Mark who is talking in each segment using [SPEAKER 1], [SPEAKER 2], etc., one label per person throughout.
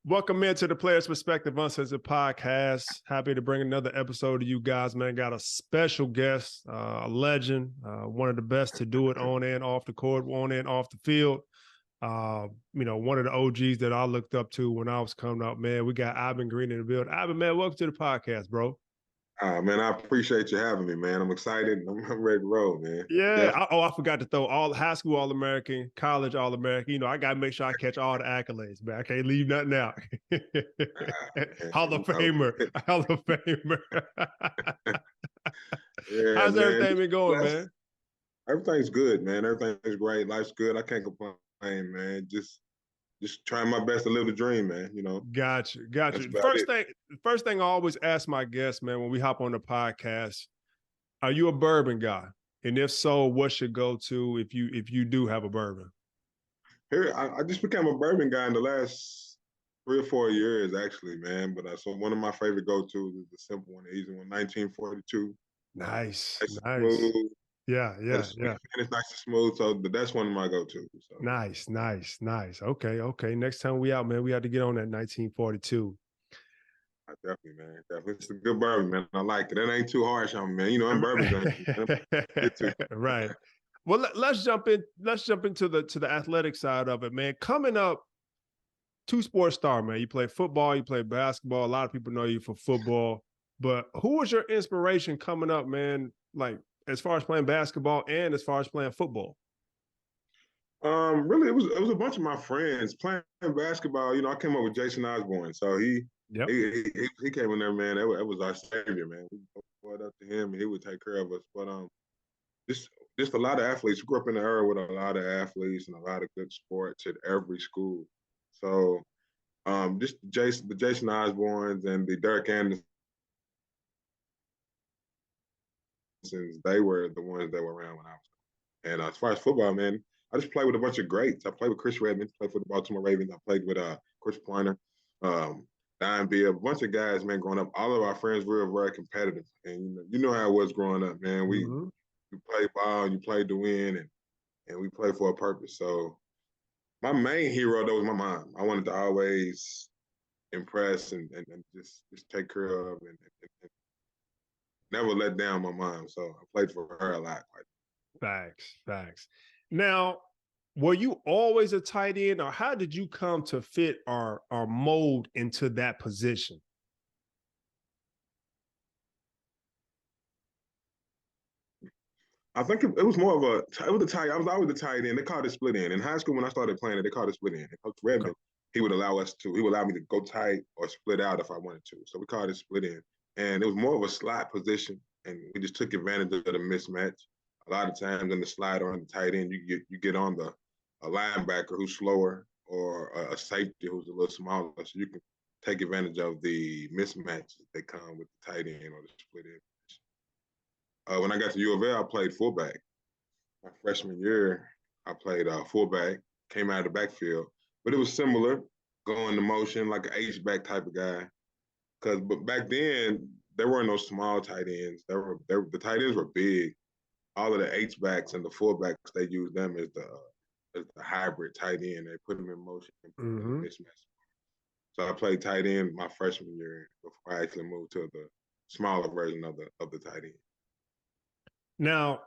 [SPEAKER 1] Welcome into the Players Perspective Uncensored podcast. Happy to bring another episode to you guys, man. Got a special guest, a legend, one of the best to do it on and off the court, on and off the field. One of the OGs that I looked up to when I was coming up, man. We got Ivan Green in the building. Ivan, man, welcome to the podcast, bro.
[SPEAKER 2] Man, I appreciate you having me, man. I'm excited. I'm ready to roll, man.
[SPEAKER 1] Yeah. I forgot to throw all high school All-American, college All-American. You know, I got to make sure I catch all the accolades, man. I can't leave nothing out. Hall of Famer. Hall of Famer.
[SPEAKER 2] Yeah,
[SPEAKER 1] How's
[SPEAKER 2] man.
[SPEAKER 1] everything been going, man?
[SPEAKER 2] Everything's good, man. Everything's great. Life's good. I can't complain, man. Just trying my best to live the dream, man. You know.
[SPEAKER 1] Got you. First thing I always ask my guests, man, when we hop on the podcast, are you a bourbon guy? And if so, what's your go-to if you do have a bourbon?
[SPEAKER 2] Here, I just became a bourbon guy in the last 3 or 4 years, actually, man. But so one of my favorite go-tos is the simple one, the easy one, 1942.
[SPEAKER 1] Nice.
[SPEAKER 2] Smooth.
[SPEAKER 1] Yeah.
[SPEAKER 2] And it's nice and smooth, so that's one of my go-tos. So.
[SPEAKER 1] Nice. Okay. Next time we out, man, we have to get on that 1942.
[SPEAKER 2] Definitely, man. Definitely. It's a good bourbon, man. I like it. That ain't too harsh on me, man. You know, I'm bourbon.
[SPEAKER 1] Right. Well, let's jump into the athletic side of it, man. Coming up, two sports star, man. You play football, you play basketball. A lot of people know you for football. But who was your inspiration coming up, man? Like as far as playing basketball and as far as playing football?
[SPEAKER 2] Really, it was a bunch of my friends playing basketball. You know, I came up with Jason Osborne, so he came in there, man. That was our savior, man. We brought up to him, and he would take care of us. But just a lot of athletes. We grew up in the era with a lot of athletes and a lot of good sports at every school. So, just the Jason Osbornes and the Derek Andersons, they were the ones that were around when I was. And as far as football, man, I just played with a bunch of greats. I played with Chris Redman, played for the Baltimore Ravens. I played with Chris Pointer, Don Bill, a bunch of guys, man, growing up. All of our friends were very competitive. And you know how it was growing up, man. You play ball, you played to win, and we played for a purpose. So my main hero, though, was my mom. I wanted to always impress and just take care of and never let down my mom. So I played for her a lot.
[SPEAKER 1] Facts. Now, were you always a tight end, or how did you come to fit or mold into that position?
[SPEAKER 2] I think it was more of it was a tight. I was always a tight end. They called it split end. In high school, when I started playing it, they called it split end. And Coach Redman, he would allow me to go tight or split out if I wanted to. So we called it split end. And it was more of a slot position, and we just took advantage of the mismatch. A lot of times in the slide or on the tight end, you get on a linebacker who's slower or a safety who's a little smaller, so you can take advantage of the mismatches that come with the tight end or the split end. When I got to U of L, I played fullback. My freshman year, I played fullback, came out of the backfield. But it was similar, going to motion like an H-back type of guy. But back then, there weren't no small tight ends. The tight ends were big. All of the H-backs and the fullbacks, they used them as the hybrid tight end. They put them in motion and mismatch. So I played tight end my freshman year before I actually moved to the smaller version of the tight end.
[SPEAKER 1] Now,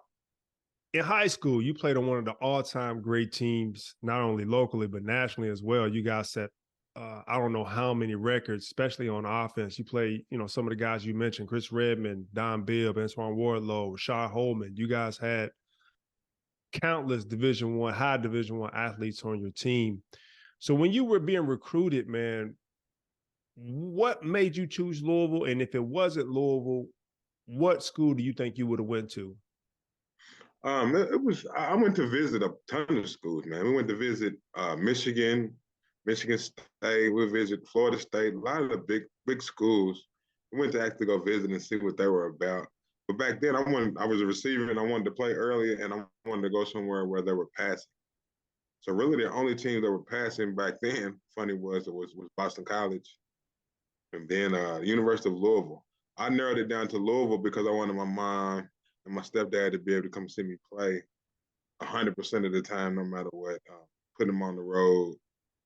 [SPEAKER 1] in high school, you played on one of the all-time great teams, not only locally, but nationally as well. You guys set, I don't know how many records, especially on offense. You played, some of the guys you mentioned, Chris Redman, Don Bibb, Antoine Wardlow, Rashad Holman. You guys had countless high Division I athletes on your team. So when you were being recruited, man, what made you choose Louisville? And if it wasn't Louisville, what school do you think you would have went to?
[SPEAKER 2] I went to visit a ton of schools, man. We went to visit Michigan State. We visit Florida State, a lot of the big schools. We went to actually go visit and see what they were about. But back then, I was a receiver and I wanted to play early, and I wanted to go somewhere where they were passing. So really, the only team that were passing back then, funny was Boston College, and then University of Louisville. I narrowed it down to Louisville because I wanted my mom and my stepdad to be able to come see me play 100% of the time, no matter what. Put them on the road,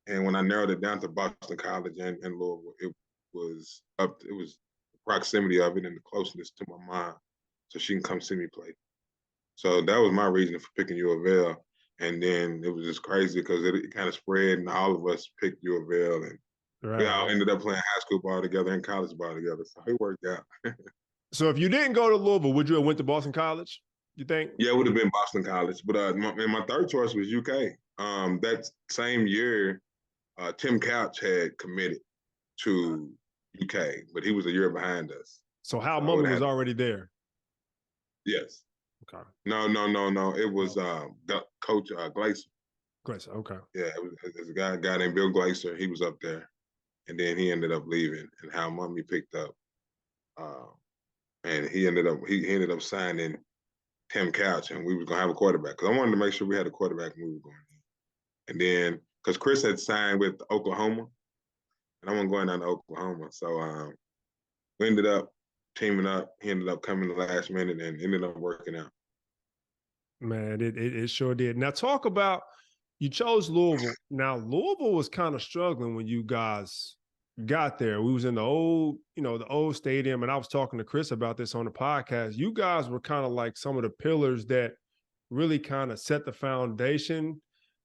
[SPEAKER 2] And when I narrowed it down to Boston College and Louisville, it was the proximity of it and the closeness to my mom, so she can come see me play. So that was my reason for picking U of L. And then it was just crazy because it kind of spread, and all of us picked U of L, and we
[SPEAKER 1] Right.
[SPEAKER 2] all ended up playing high school ball together and college ball together. So it worked out.
[SPEAKER 1] So if you didn't go to Louisville, would you have went to Boston College? You think?
[SPEAKER 2] Yeah, it would have been Boston College, but my third choice was UK. That same year, Tim Couch had committed to UK, but he was a year behind us.
[SPEAKER 1] So Hal
[SPEAKER 2] So I would
[SPEAKER 1] Mummy
[SPEAKER 2] have
[SPEAKER 1] was
[SPEAKER 2] had to,
[SPEAKER 1] already there.
[SPEAKER 2] yes.
[SPEAKER 1] Okay.
[SPEAKER 2] No. It was Coach Glazer.
[SPEAKER 1] Great. Okay.
[SPEAKER 2] Yeah, it was a guy named Bill Glazer. He was up there, and then he ended up leaving, and Hal Mummy picked up, uh, and he ended up signing Tim Couch, and we was gonna have a quarterback because I wanted to make sure we had a quarterback when we were going in. And then because Chris had signed with Oklahoma, and I wasn't going down to Oklahoma, so we ended up teaming up. He ended up coming the last minute and ended up working out.
[SPEAKER 1] Man, it sure did. Now talk about you chose Louisville. Now Louisville was kind of struggling when you guys got there. We was in the old, the old stadium, and I was talking to Chris about this on the podcast. You guys were kind of like some of the pillars that really kind of set the foundation.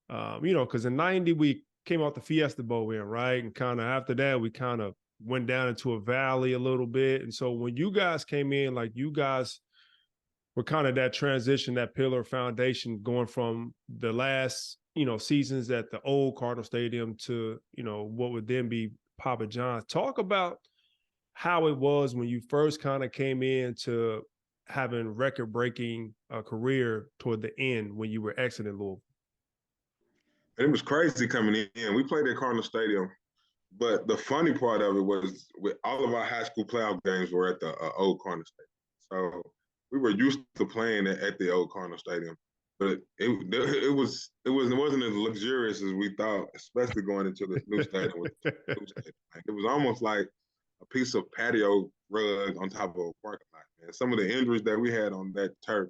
[SPEAKER 1] Because in '90 we came off the Fiesta Bowl win, right? And kind of after that, we kind of went down into a valley a little bit. And so when you guys came in, like you guys were kind of that transition, that pillar foundation going from the last, seasons at the old Cardinal Stadium to, what would then be Papa John's. Talk about how it was when you first kind of came into having record-breaking career toward the end when you were exiting Louisville.
[SPEAKER 2] And it was crazy coming in. We played at Cardinal Stadium, but the funny part of it was with all of our high school playoff games were at the old Cardinal Stadium. So we were used to playing at the old Cardinal Stadium, but it wasn't as luxurious as we thought, especially going into this new stadium with the new stadium. It was almost like a piece of patio rug on top of a parking lot. Man, some of the injuries that we had on that turf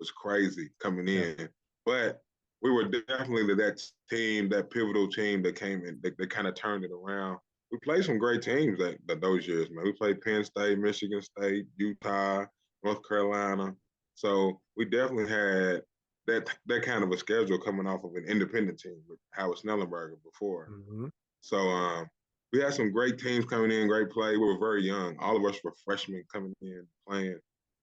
[SPEAKER 2] was crazy coming in, yeah. But we were definitely that team, that pivotal team that came in, that kind of turned it around. We played some great teams that those years, man. We played Penn State, Michigan State, Utah, North Carolina. So we definitely had that kind of a schedule coming off of an independent team with Howard Snellenberger before. Mm-hmm. So we had some great teams coming in, great play. We were very young. All of us were freshmen coming in, playing.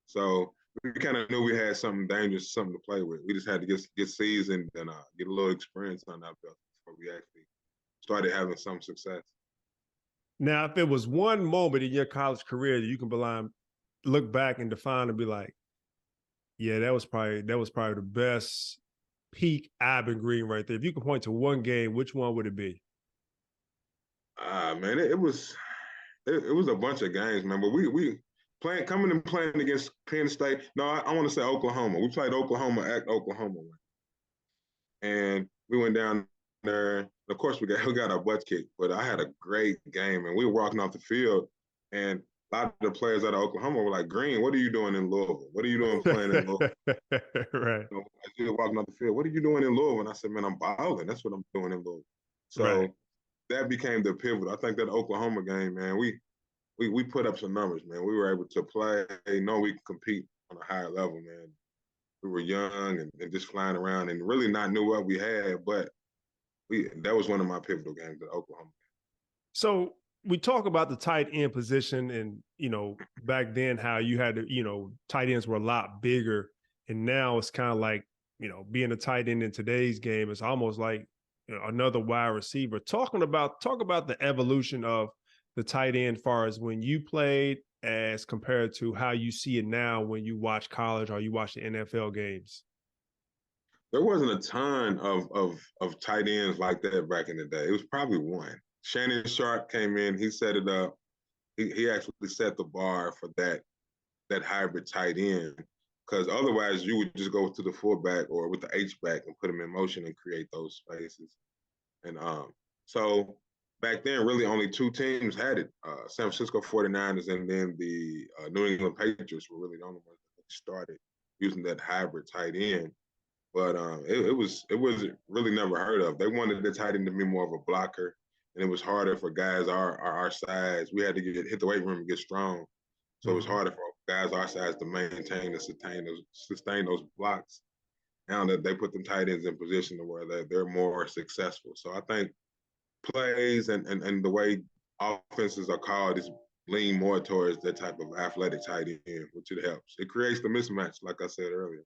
[SPEAKER 2] So we kind of knew we had something dangerous, something to play with. We just had to get seasoned and get a little experience on that belt before we actually started having some success.
[SPEAKER 1] Now, if it was one moment in your college career that you can look back and define and be like, yeah, that was probably the best peak Ivan Green right there. If you could point to one game, which one would it be?
[SPEAKER 2] Man, it was a bunch of games, man. But we coming and playing against Penn State. No, I want to say Oklahoma. We played Oklahoma at Oklahoma, and we went down there. Of course, we got our butts kicked, but I had a great game, and we were walking off the field, and a lot of the players out of Oklahoma were like, "Green, what are you doing in Louisville? What are you doing playing in Louisville?"
[SPEAKER 1] Right.
[SPEAKER 2] As we were walking off the field, what are you doing in Louisville? And I said, "Man, I'm balling. That's what I'm doing in Louisville." So right. That became the pivot. I think that Oklahoma game, man, we put up some numbers, man. We were able to play, know we can compete on a higher level, man. We were young and just flying around and really not knew what we had, but that was one of my pivotal games at Oklahoma.
[SPEAKER 1] So we talk about the tight end position and, back then how you had to, tight ends were a lot bigger. And now it's kind of like, being a tight end in today's game is almost like another wide receiver. Talk about the evolution of the tight end as far as when you played as compared to how you see it now when you watch college or you watch the NFL games.
[SPEAKER 2] There wasn't a ton of tight ends like that back in the day. It was probably one. Shannon Sharp came in. He set it up. He actually set the bar for that hybrid tight end, because otherwise you would just go to the fullback or with the H-back and put them in motion and create those spaces. And so back then, really only two teams had it. San Francisco 49ers and then the New England Patriots were really the only ones that started using that hybrid tight end. but it was really never heard of. They wanted the tight end to be more of a blocker, and it was harder for guys our size. We had to hit the weight room and get strong, so it was
[SPEAKER 1] Mhm.
[SPEAKER 2] harder for guys our size to maintain and sustain those blocks. Now that they put them tight ends in position to where they're more successful. So I think plays and the way offenses are called is lean more towards that type of athletic tight end, which it helps. It creates the mismatch, like I said earlier.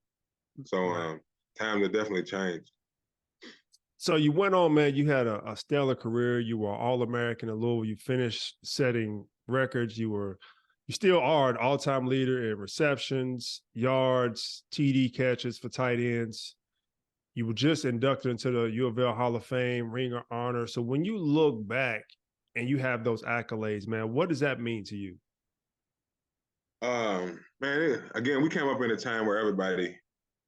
[SPEAKER 2] So
[SPEAKER 1] Right.
[SPEAKER 2] times have definitely changed.
[SPEAKER 1] So you went on, man. You had a stellar career. You were All-American in Louisville. You finished setting records. You still are an all-time leader in receptions, yards, TD catches for tight ends. You were just inducted into the U of L Hall of Fame, Ring of Honor. So when you look back and you have those accolades, man, what does that mean to you?
[SPEAKER 2] Man, again, we came up in a time where everybody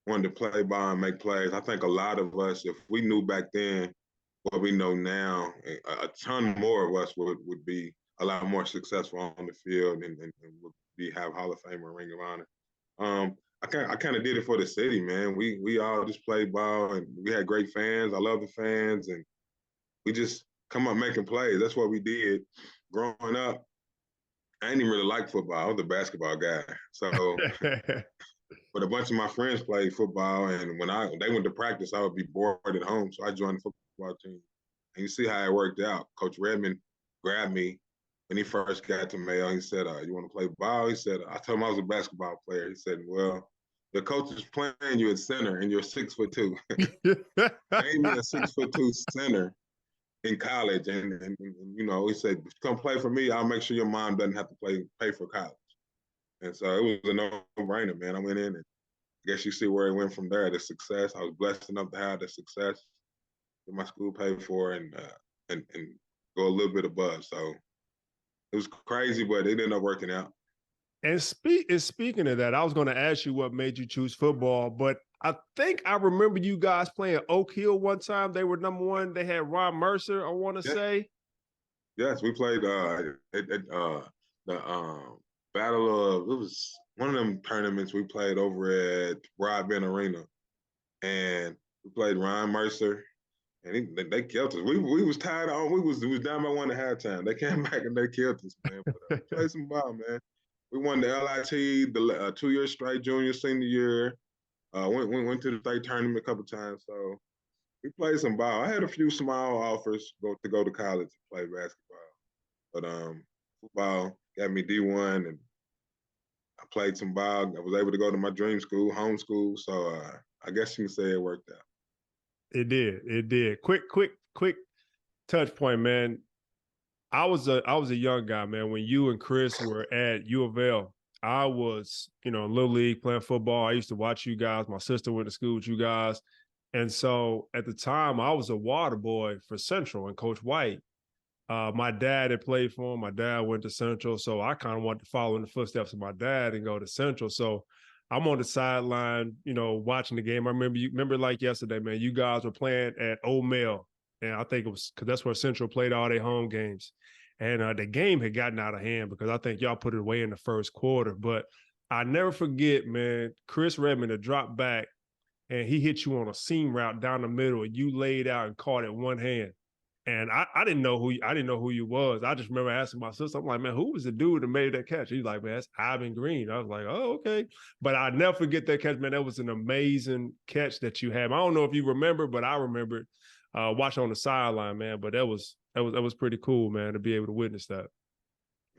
[SPEAKER 2] wanted to play ball and make plays. I think a lot of us, if we knew back then what we know now, a ton more of us would be a lot more successful on the field and would be have Hall of Fame or Ring of Honor. I kind of did it for the city, man. We all just played ball and we had great fans. I love the fans and we just come up making plays. That's what we did growing up. I didn't even really like football. I was a basketball guy. So, but a bunch of my friends played football, and when they went to practice, I would be bored at home. So I joined the football team. And you see how it worked out. Coach Redmond grabbed me when he first got to Mayo. He said, "You want to play ball?" He said, "I told him I was a basketball player." He said, "Well, the coach is playing you at center, and you're 6'2". Made me a 6'2" center in college, and he said, "Come play for me. I'll make sure your mom doesn't have to pay for college." And so it was a no-brainer, man. I went in, and I guess you see where it went from there. The success. I was blessed enough to have the success that my school paid for, and go a little bit above. So it was crazy, but it ended up working out.
[SPEAKER 1] Speaking of that, I was going to ask you what made you choose football, but I think I remember you guys playing Oak Hill one time. They were number one. They had Ron Mercer, I want to
[SPEAKER 2] Yeah.
[SPEAKER 1] say.
[SPEAKER 2] Yes, we played at the Battle of, it was one of them tournaments we played over at Broadbent Arena, and we played Ron Mercer, and they killed us. We was tied on. We was down by one at halftime. They came back and they killed us, man. But we played some ball, man. We won the LIT the 2 years straight, junior, senior year. Went to the state tournament a couple times. So we played some ball. I had a few small offers to go to college to play basketball, but football got me D1, and I played some ball. I was able to go to my dream school, home school. So I guess you can say it worked out.
[SPEAKER 1] It did. It did. Quick touch point, man. I was a young guy, man. When you and Chris were at U of L, I was, little league playing football. I used to watch you guys. My sister went to school with you guys. And so at the time, I was a water boy for Central and Coach White. My dad had played for him. My dad went to Central. So I kind of wanted to follow in the footsteps of my dad and go to Central. So I'm on the sideline, watching the game. I remember like yesterday, man, you guys were playing at Old Mill. And I think it was because that's where Central played all their home games. And the game had gotten out of hand because I think y'all put it away in the first quarter. But I never forget, man, Chris Redmond to drop back and he hit you on a seam route down the middle and you laid out and caught it one hand. And I didn't know who you was. I just remember asking my sister, I'm like, man, who was the dude that made that catch? He's like, man, that's Ivan Green. I was like, oh, okay. But I never forget that catch, man. That was an amazing catch that you had. I don't know if you remember, but I remember it watching on the sideline, man. But that was pretty cool, man, to be able to witness that.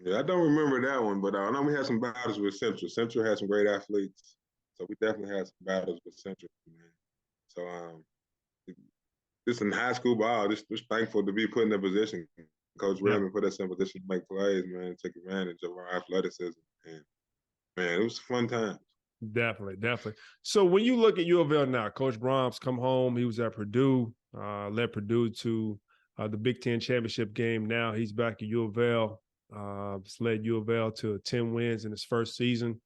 [SPEAKER 2] Yeah, I don't remember that one, but I know we had some battles with Central. Central had some great athletes, so we definitely had some battles with Central, man. So just in high school ball, just thankful to be put in that position. Coach
[SPEAKER 1] Yeah,
[SPEAKER 2] Redmond put us in a position to make plays, man, take advantage of our athleticism, and man, it was fun times.
[SPEAKER 1] definitely. So when you look at U of L now, Coach Brahms come home. He was at Purdue, led Purdue to the Big Ten championship game. Now he's back at U of L. Led U of L to 10 wins in his first season.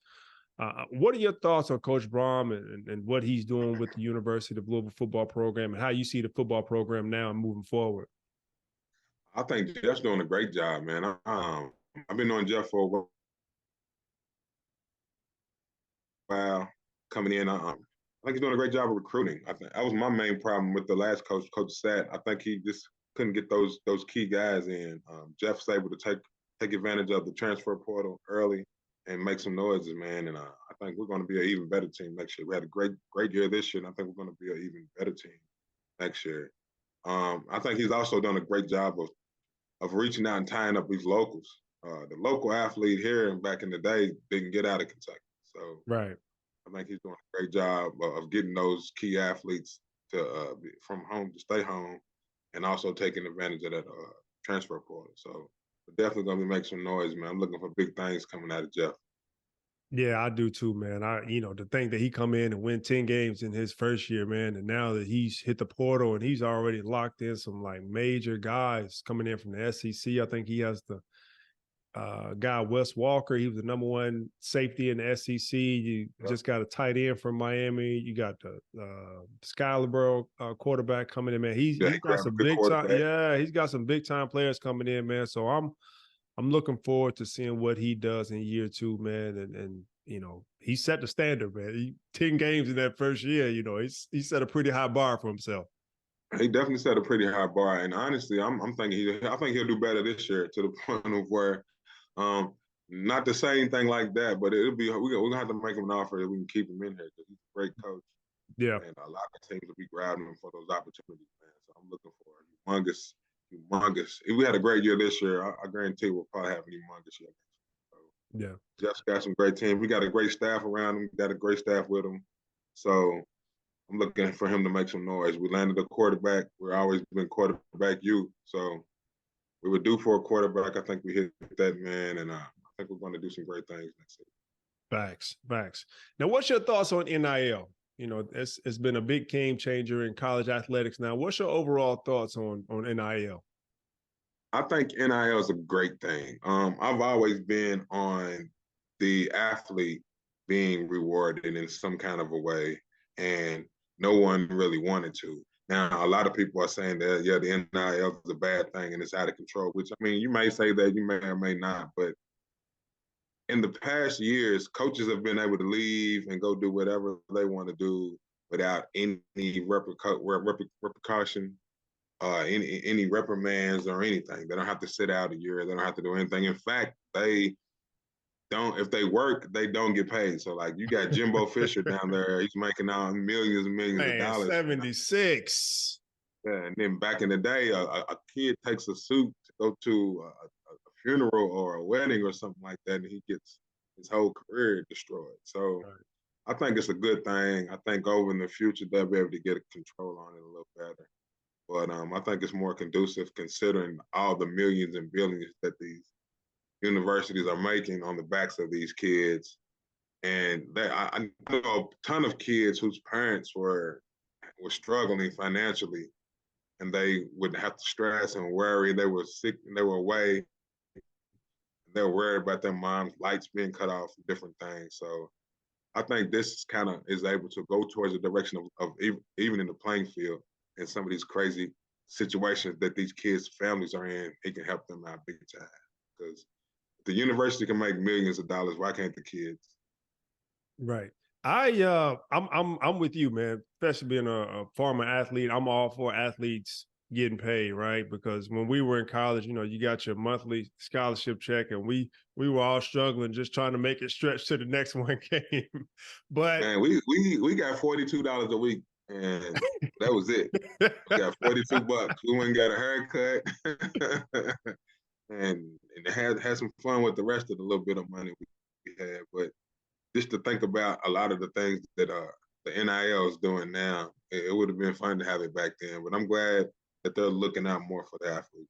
[SPEAKER 1] What are your thoughts on Coach Brom and what he's doing with the University of Louisville football program and how you see the football program now moving forward?
[SPEAKER 2] I think Jeff's doing a great job, man. I've been on Jeff for a while, coming in. I think he's doing a great job of recruiting. I think that was my main problem with the last coach, Coach Sat. I think he just couldn't get those key guys in. Jeff's able to take advantage of the transfer portal early and make some noises, man. And I think we're going to be an even better team next year. We had a great year this year, and I think we're going to be an even better team next year. I think he's also done a great job of reaching out and tying up these locals. The local athlete here and back in the day didn't get out of Kentucky, so
[SPEAKER 1] Right.
[SPEAKER 2] I think he's doing a great job of getting those key athletes to from home to stay home, and also taking advantage of that transfer portal. So we're definitely going to be making some noise, man. I'm looking for big things coming out of Jeff.
[SPEAKER 1] Yeah, I do too, man. To think that he come in and win 10 games in his first year, man, and now that he's hit the portal and he's already locked in some like major guys coming in from the SEC. I think he has the guy Wes Walker. He was the number one safety in the SEC. You just got a tight end from Miami. You got the Skyler quarterback coming in, man.
[SPEAKER 2] Yeah,
[SPEAKER 1] He's
[SPEAKER 2] he
[SPEAKER 1] got
[SPEAKER 2] grabbed a
[SPEAKER 1] some
[SPEAKER 2] good
[SPEAKER 1] big time.
[SPEAKER 2] quarterback.
[SPEAKER 1] Yeah, he's got some big time players coming in, man. So I'm looking forward to seeing what he does in year two, man. And he set the standard, man. 10 games in that first year, he set a pretty high bar for himself.
[SPEAKER 2] He definitely set a pretty high bar, and honestly, I'm thinking I think he'll do better this year to the point of where, um, not the same thing like that, but it'll be we're gonna have to make him an offer that we can keep him in here because he's a great coach,
[SPEAKER 1] Yeah.
[SPEAKER 2] and a lot of teams will be grabbing him for those opportunities, man. So I'm looking for a humongous. If we had a great year this year, I guarantee we'll probably have a humongous year. So
[SPEAKER 1] Yeah.
[SPEAKER 2] Jeff's got some great team. We got a great staff around him. Got a great staff with him. So I'm looking for him to make some noise. We landed a quarterback. We're always been quarterback youth. So we were due for a quarterback. I think we hit that man, and I think we're going to do some great things next season.
[SPEAKER 1] Facts. Now, what's your thoughts on NIL? It's been a big game changer in college athletics. Now, what's your overall thoughts on NIL?
[SPEAKER 2] I think NIL is a great thing. I've always been on the athlete being rewarded in some kind of a way, and no one really wanted to. Now, a lot of people are saying that, yeah, the NIL is a bad thing and it's out of control, which, I mean, you may say that, you may or may not, but in the past years, coaches have been able to leave and go do whatever they want to do without any repercussion, any reprimands or anything. They don't have to sit out a year. They don't have to do anything. In fact, they don't. If they work, they don't get paid. So like you got Jimbo Fisher down there, he's making out millions and millions of
[SPEAKER 1] Man,
[SPEAKER 2] dollars.
[SPEAKER 1] 76.
[SPEAKER 2] Yeah, and then back in the day, a kid takes a suit to go to a funeral or a wedding or something like that, and he gets his whole career destroyed. So
[SPEAKER 1] Right.
[SPEAKER 2] I think it's a good thing. I think over in the future they'll be able to get a control on it a little better. But I think it's more conducive considering all the millions and billions that these universities are making on the backs of these kids. And I know a ton of kids whose parents were struggling financially, and they would have to stress and worry. They were sick and they were away. They were worried about their mom's lights being cut off, different things. So I think this kind of is able to go towards the direction of even in the playing field in some of these crazy situations that these kids' families are in. It can help them out big time because the university can make millions of dollars. Why can't the kids?
[SPEAKER 1] Right. I'm with you, man. Especially being a former athlete, I'm all for athletes getting paid, right? Because when we were in college, you got your monthly scholarship check, and we were all struggling, just trying to make it stretch to the next one game. But
[SPEAKER 2] Man, we got $42 a week, and that was it. We got $42. We went and got a haircut, and had some fun with the rest of the little bit of money we had. But just to think about a lot of the things that the NIL is doing now, it would have been fun to have it back then. But I'm glad that they're looking out more for the athlete.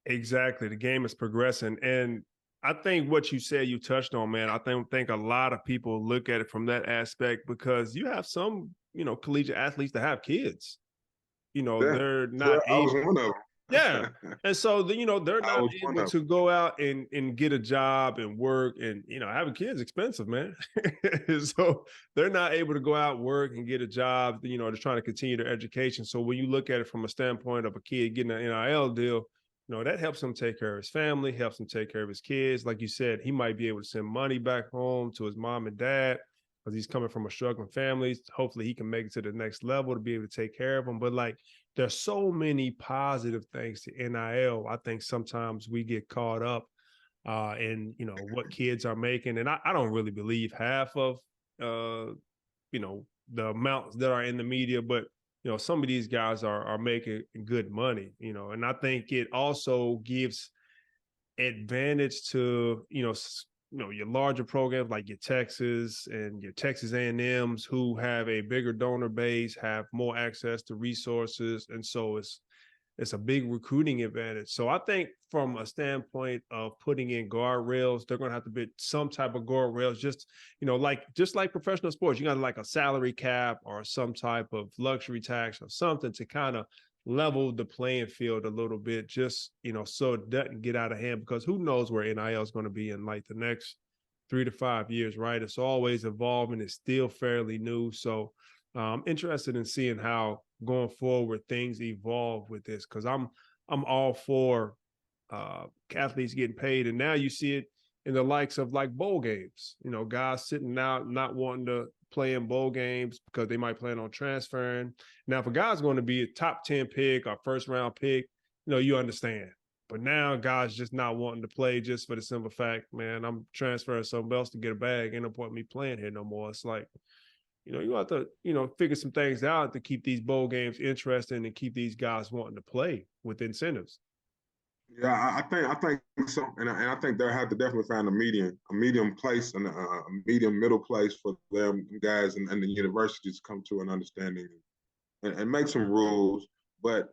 [SPEAKER 1] exactly, the game is progressing, and I think what you said you touched on, man. I think a lot of people look at it from that aspect because you have some, collegiate athletes that have kids.
[SPEAKER 2] Yeah,
[SPEAKER 1] They're
[SPEAKER 2] yeah,
[SPEAKER 1] not
[SPEAKER 2] I was
[SPEAKER 1] able.
[SPEAKER 2] one of
[SPEAKER 1] Yeah.
[SPEAKER 2] them.
[SPEAKER 1] And so, they're
[SPEAKER 2] I
[SPEAKER 1] not
[SPEAKER 2] was one
[SPEAKER 1] able
[SPEAKER 2] of them.
[SPEAKER 1] to go out and get a job and work. And, having kids is expensive, man. So they're not able to go out, work and get a job, they're trying to continue their education. So when you look at it from a standpoint of a kid getting an NIL deal, that helps him take care of his family, helps him take care of his kids. Like you said, he might be able to send money back home to his mom and dad. because he's coming from a struggling family. Hopefully he can make it to the next level to be able to take care of them. But like, there's so many positive things to NIL. I think sometimes we get caught up in, you know, what kids are making. And I don't really believe half of, you know, the amounts that are in the media, but you know, some of these guys are making good money, you know, and I think it also gives advantage to, you know, your larger programs like your Texas and your Texas A&Ms who have a bigger donor base, have more access to resources. And so it's a big recruiting advantage. So I think from a standpoint of putting in guardrails, they're going to have to be some type of guardrails, just like professional sports. You got like a salary cap or some type of luxury tax or something to kind of level the playing field a little bit, just, you know, so it doesn't get out of hand, because who knows where NIL is going to be in like the next 3 to 5 years, right? It's always evolving. It's still fairly new. So I'm interested in seeing how going forward things evolve with this, because I'm all for athletes getting paid. And now you see it in the likes of like bowl games, you know, guys sitting out not wanting to play in bowl games because they might plan on transferring. Now, if a guy's going to be a top 10 pick or first round pick, you know, you understand. But now guys just not wanting to play just for the simple fact, man, I'm transferring somewhere else to get a bag. Ain't no point in me playing here no more. It's like, you know, you have to, you know, figure some things out to keep these bowl games interesting and keep these guys wanting to play with incentives.
[SPEAKER 2] Yeah, I think so, and I think they have to definitely find a medium place and a medium middle place for them guys and the universities to come to an understanding and make some rules. But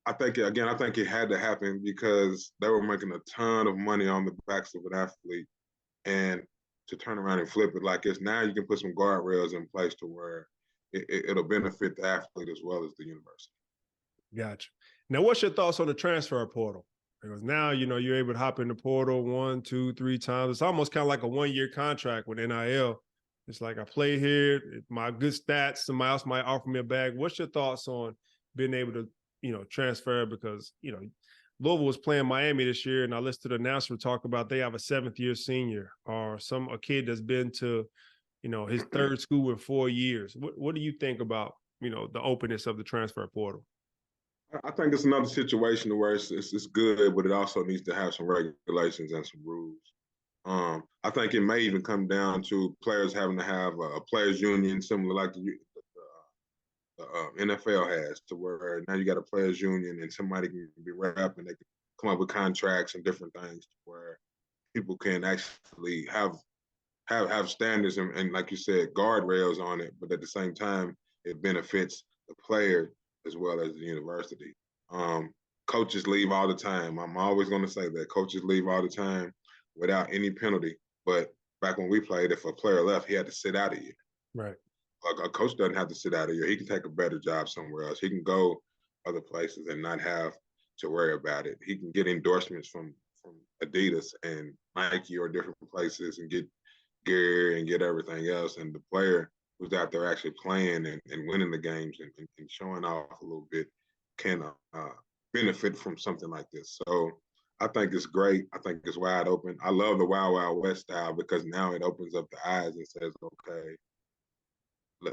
[SPEAKER 2] I think it had to happen because they were making a ton of money on the backs of an athlete, and to turn around and flip it like this, now you can put some guardrails in place to where it'll benefit the athlete as well as the university.
[SPEAKER 1] Gotcha. Now, what's your thoughts on the transfer portal? Because now, you know, you're able to hop in the portal 1, 2, 3 times. It's almost kind of like a 1-year contract with NIL. It's like I play here, my good stats, somebody else might offer me a bag. What's your thoughts on being able to, you know, transfer? Because, you know, Louisville was playing Miami this year, and I listened to the announcer talk about they have a 7th-year senior or a kid that's been to, you know, his third school in 4 years. What do you think about, you know, the openness of the transfer portal?
[SPEAKER 2] I think it's another situation where it's good, but it also needs to have some regulations and some rules. I think it may even come down to players having to have a players union similar like the NFL has, to where now you got a players union and somebody can be rep and they can come up with contracts and different things to where people can actually have standards and like you said, guardrails on it, but at the same time, it benefits the player as well as the university. Um, Coaches leave all the time. I'm always going to say that coaches leave all the time without any penalty. But back when we played, if a player left, he had to sit out a year.
[SPEAKER 1] Right.
[SPEAKER 2] A coach doesn't have to sit out a year. He can take a better job somewhere else. He can go other places and not have to worry about it. He can get endorsements from Adidas and Nike or different places and get gear and get everything else. And the player who's out there actually playing and winning the games and showing off a little bit can benefit from something like this. So I think it's great. I think it's wide open. I love the Wild Wild West style because now it opens up the eyes and says, okay,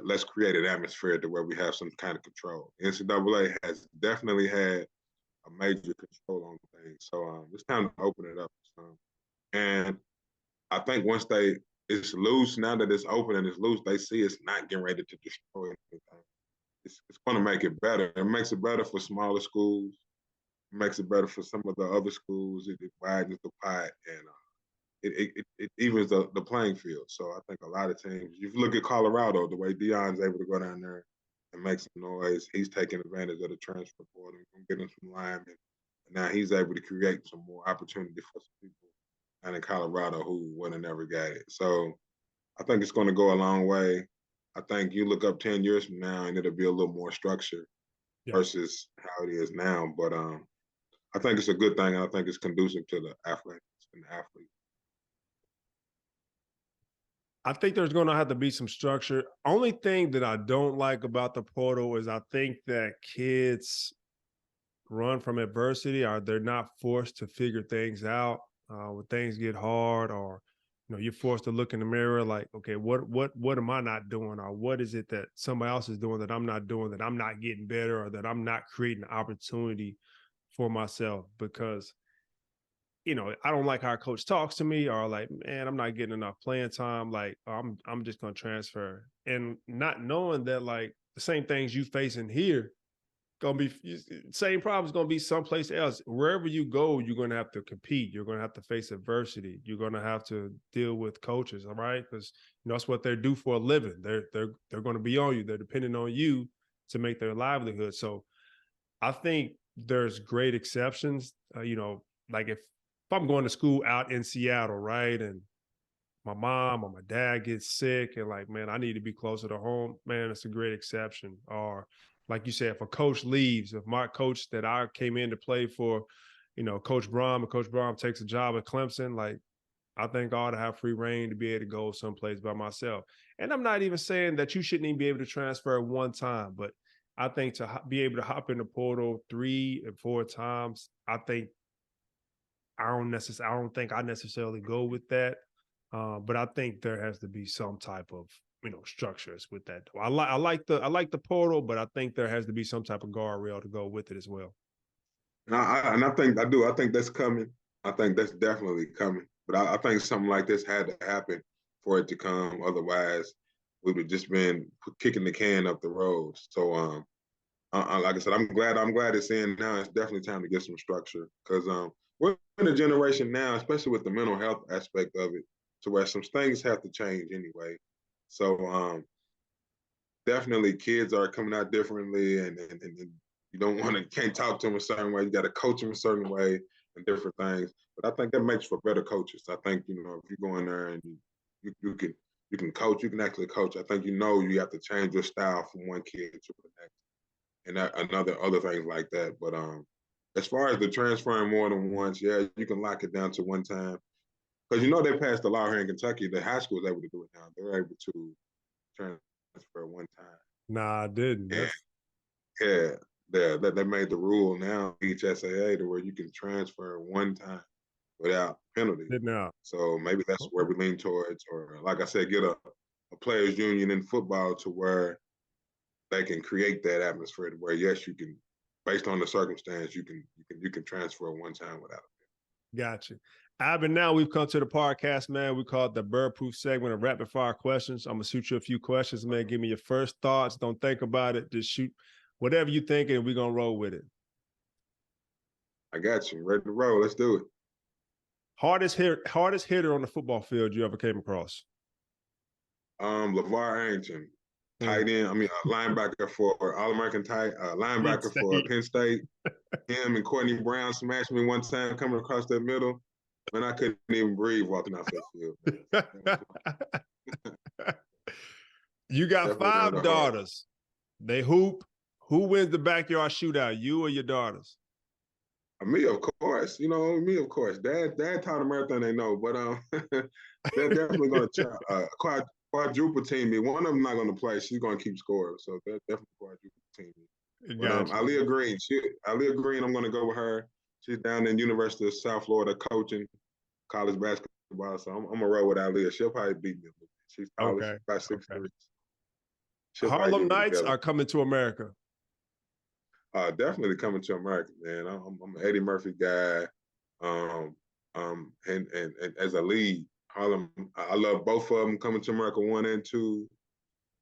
[SPEAKER 2] let's create an atmosphere to where we have some kind of control. NCAA has definitely had a major control on things. So it's time to open it up. And I think once it's loose, now that it's open and it's loose, they see it's not getting ready to destroy anything. It's going to make it better. It makes it better for smaller schools. It makes it better for some of the other schools. It widens the pot and it evens the playing field. So I think a lot of teams, if you look at Colorado, the way Deion's able to go down there and make some noise, he's taking advantage of the transfer portal and getting some linemen. And now he's able to create some more opportunity for some people down in Colorado who would have never got it. So I think it's going to go a long way. I think you look up 10 years from now and it'll be a little more structured versus how it is now. But I think it's a good thing. And I think it's conducive to the athletes and the athletes.
[SPEAKER 1] I think there's going to have to be some structure. Only thing that I don't like about the portal is I think that kids run from adversity, or they're not forced to figure things out when things get hard, or you're forced to look in the mirror like, okay, what am I not doing? Or what is it that somebody else is doing that I'm not doing, that I'm not getting better, or that I'm not creating opportunity for myself? Because, I don't like how our coach talks to me, or like, man, I'm not getting enough playing time. Like, I'm just gonna transfer. And not knowing that like the same things you facing here gonna be same problems gonna be someplace else. Wherever you go, you're gonna have to compete. You're gonna have to face adversity. You're gonna have to deal with coaches, all right? Because that's what they do for a living. They're gonna be on you. They're depending on you to make their livelihood. So I think there's great exceptions. Like if I'm going to school out in Seattle, right, and my mom or my dad gets sick and like, man, I need to be closer to home, man, it's a great exception. Or like you said, if a coach leaves, if my coach that I came in to play for, Coach Brom, and Coach Brom takes a job at Clemson, like I think I ought to have free reign to be able to go someplace by myself. And I'm not even saying that you shouldn't even be able to transfer at one time, but I think to be able to hop in the portal 3 and 4 times, I don't think I necessarily go with that. But I think there has to be some type of structures with that. I like the portal, but I think there has to be some type of guardrail to go with it as well.
[SPEAKER 2] And I think that's coming. I think that's definitely coming. But I think something like this had to happen for it to come. Otherwise, we would have just been kicking the can up the road. So, like I said, I'm glad it's in now. It's definitely time to get some structure because we're in a generation now, especially with the mental health aspect of it, to where some things have to change anyway. So, definitely kids are coming out differently and you can't talk to them a certain way. You got to coach them a certain way and different things. But I think that makes for better coaches. I think, if you go in there and you can coach, you can actually coach. I think you have to change your style from one kid to the next and other things like that. But as far as the transferring more than once, yeah, you can lock it down to one time. Because they passed a law here in Kentucky. The high school is able to do it now. They're able to transfer one time.
[SPEAKER 1] Nah, I didn't.
[SPEAKER 2] And
[SPEAKER 1] That's
[SPEAKER 2] yeah, they made the rule now each SAA to where you can transfer one time without penalty.
[SPEAKER 1] it now.
[SPEAKER 2] So maybe that's where we lean towards, or like I said, get a players union in football to where they can create that atmosphere to where yes, you can, based on the circumstance, you can transfer one time without it.
[SPEAKER 1] Gotcha. Ivan, now we've come to the podcast, man. We call it the Bird Proof segment of rapid fire questions. I'm gonna shoot you a few questions, man. Give me your first thoughts. Don't think about it. Just shoot whatever you think, and we're gonna roll with it.
[SPEAKER 2] I got you. Ready to roll. Let's do it.
[SPEAKER 1] Hardest hitter on the football field you ever came across?
[SPEAKER 2] LeVar Arrington, tight end. Linebacker for All-American linebacker for Penn State. Him and Courtney Brown smashed me one time coming across that middle. Man, I couldn't even breathe walking off that field.
[SPEAKER 1] You got 5 daughters. They hoop. Who wins the backyard shootout, you or your daughters?
[SPEAKER 2] Me, of course. Me, of course. Dad taught them everything they know, but they're definitely going to quadruple team me. One of them not going to play. She's going to keep scoring, so they're definitely quadruple team me. But Aaliyah Green, I'm going to go with her. She's down in University of South Florida coaching college basketball, so I'm going to roll with Aaliyah. She'll probably beat me a little bit. She's probably about 6'3".
[SPEAKER 1] Harlem Nights are coming to America.
[SPEAKER 2] Definitely coming to America, man. I'm an Eddie Murphy guy, and as a lead, Harlem. I love both of them coming to America 1 and 2.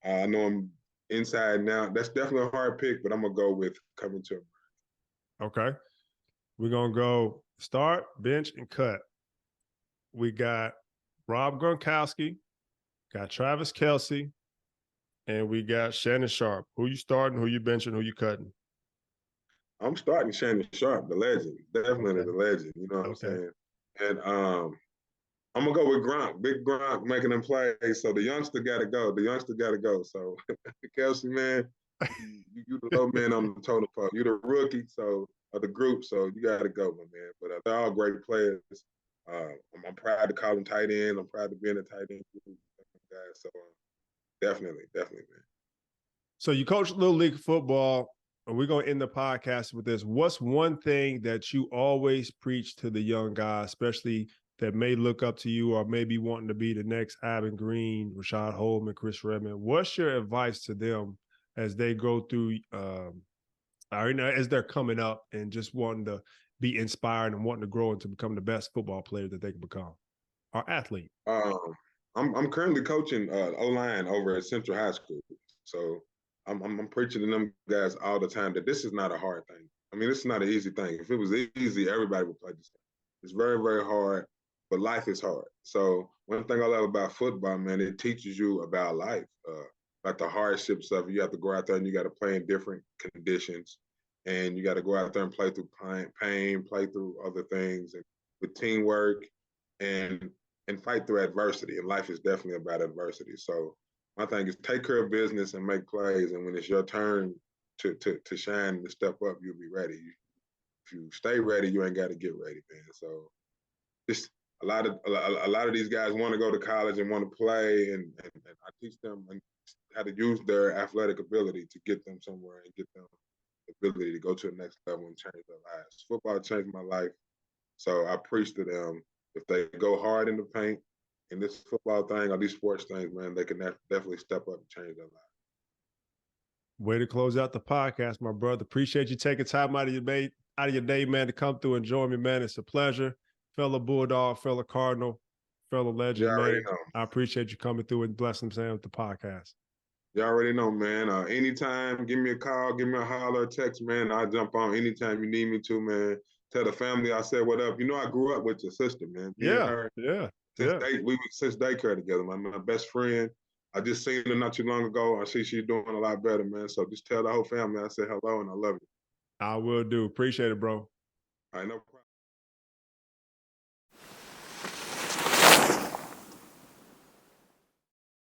[SPEAKER 2] I know I'm inside now. That's definitely a hard pick, but I'm gonna go with coming to America.
[SPEAKER 1] Okay, we're gonna go start, bench, and cut. We got Rob Gronkowski, got Travis Kelce, and we got Shannon Sharp. Who you starting? Who you benching? Who you cutting?
[SPEAKER 2] I'm starting Shannon Sharp, the legend. Definitely the legend. You know what I'm saying? And I'm gonna go with Gronk, big Gronk making them play. So the youngster gotta go. So Kelce, man, you the low man on the totem pole. You the rookie, of the group, so you gotta go, my man. But they're all great players. I'm proud to call them tight end. I'm proud to be in the tight end group. So definitely, man.
[SPEAKER 1] So you coach Little League football. And we're going to end the podcast with this. What's one thing that you always preach to the young guys, especially that may look up to you or maybe wanting to be the next Ivan Green, Rashad Holman, Chris Redmond, what's your advice to them as they go through, as they're coming up and just wanting to be inspired and wanting to grow and to become the best football player that they can become, or athlete?
[SPEAKER 2] I'm currently coaching O-line over at Central High School, so I'm preaching to them guys all the time that this is not a hard thing. I mean, this is not an easy thing. If it was easy, everybody would play this thing. It's very, very hard, but life is hard. So one thing I love about football, man, it teaches you about life, about the hardships of it. You have to go out there and you got to play in different conditions, and you got to go out there and play through pain, play through other things, and with teamwork, and fight through adversity. And life is definitely about adversity. So my thing is take care of business and make plays. And when it's your turn to shine and to step up, you'll be ready. If you stay ready, you ain't got to get ready, man. So just a lot of these guys want to go to college and want to play, and I teach them how to use their athletic ability to get them somewhere and get them the ability to go to the next level and change their lives. Football changed my life, so I preach to them, if they go hard in the paint in this football thing or these sports things, man, they can definitely step up and change their lives.
[SPEAKER 1] Way to close out the podcast, my brother. Appreciate you taking time out of your day, man, to come through and join me, man. It's a pleasure. Fellow Bulldog, fellow Cardinal, fellow legend, man. I appreciate you coming through and blessing them with the podcast.
[SPEAKER 2] You already know, man. Anytime, give me a call, give me a holler, text, man. I'll jump on anytime you need me to, man. Tell the family I said what up. You know, I grew up with your sister, man. Me and her, we were since daycare together, man. My best friend. I just seen her not too long ago. I see she's doing a lot better, man. So just tell the whole family I said hello and I love you.
[SPEAKER 1] I will do. Appreciate it, bro.
[SPEAKER 2] All right, no problem.